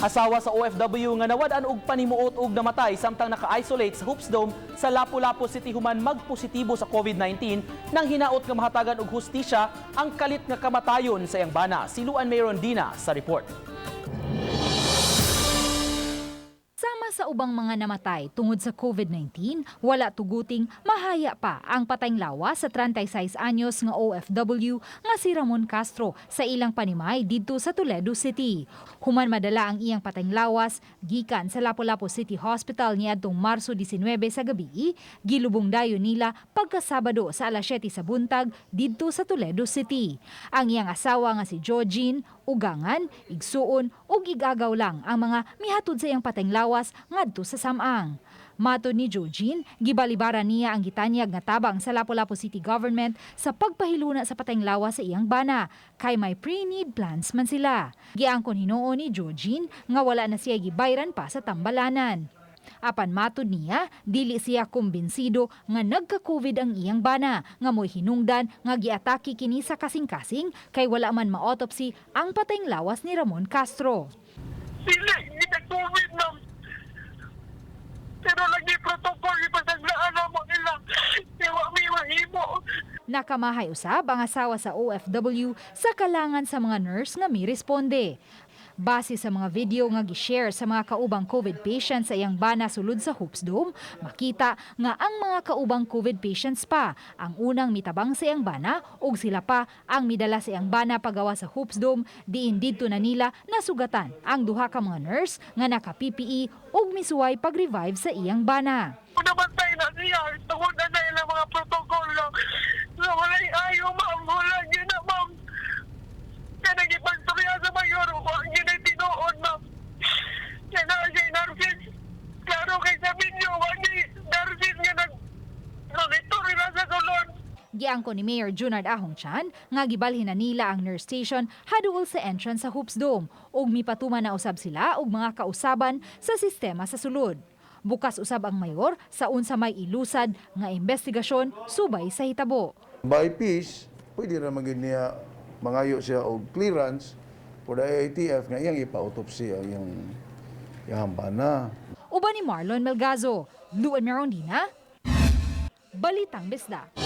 Asawa sa OFW nga nawad-an og panimuot og namatay samtang naka-isolate sa Hoops Dome sa Lapu-Lapu City human magpositibo sa COVID-19 nang hinaot nga mahatagan og hustisya ang kalit nga kamatayon sa iyang bana. Siluan Mayron Dina sa report. Sama sa ubang mga namatay tungod sa COVID-19, wala tuguting mahaya pa ang patayng lawas sa 36 anyos nga OFW nga si Ramon Castro sa ilang panimay didto sa Toledo City. Human madala ang iyang patayng lawas gikan sa Lapu-Lapu City Hospital niadtong Marso 19 sa gabi, gilubong dayon nila pagkasabado sa alas 7 sa buntag didto sa Toledo City. Ang iyang asawa nga si Georgine, ugangan, igsuon ug igagaw lang ang mga mihatod sa iyang patayng lawas ngadto sa samang. Matod ni Georgine, gibalibara niya ang gitanyag nga tabang sa Lapu-Lapu City Government sa pagpahiluna sa patayng lawas sa iyang bana, kay may pre-need plans man sila. Giangkon hinuon ni Georgine nga wala na siya gibayran pa sa tambalanan. Apan matod niya, dili siya kumbinsido nga nagka-COVID ang iyang bana, nga mo'y hinungdan nga giatake kini sa kasing-kasing kay wala man ma-autopsy ang patayng lawas ni Ramon Castro. Sila, hindi nag-COVID, ma'am. Pero lagi protocol, ipasaglaan mo nila. Iwa may mahimo. Nakamahay usab ang asawa sa OFW sa kalangan sa mga nurse nga mi responde. Base sa mga video nga gi-share sa mga kaubang COVID patients sa iyang bana sulod sa Hoops Dome, makita nga ang mga kaubang COVID patients pa ang unang mitabang sa iyang bana ug sila pa ang midala sa iyang bana pagawa sa Hoops Dome diin didto na nila nasugatan ang duha ka mga nurse nga naka-PPE ug misuway pag-revive sa iyang bana. Namatay na siya. Tungod na na ilang mga protokolo. So, wala ayaw, ma'am. Wala yun na, ma'am. Kaya nagipagturya sa mayor. Huwag yun ay tinuod, ma'am. Kaya na siya narsis. Klaro kay sabihin niyo, huwag niya narsis nga nag-monitor na sa sulod. Giangko ni Mayor Junard Ahongchan nga gibalhin na nila ang nurse station haduol sa entrance sa Hoops Dome ug mipatuman na usab sila og mga kausaban sa sistema sa sulod. Bukas usab ang mayor sa unsa may ilusad nga investigasyon subay sa hitabo. By peace, pwede na maging niya mangayo siya og clearance for the IATF nga iyang ipa-autopsy ang iyang bana. Uban ni Marlon Melgazo, Luan Merondina, Balitang Bisdak.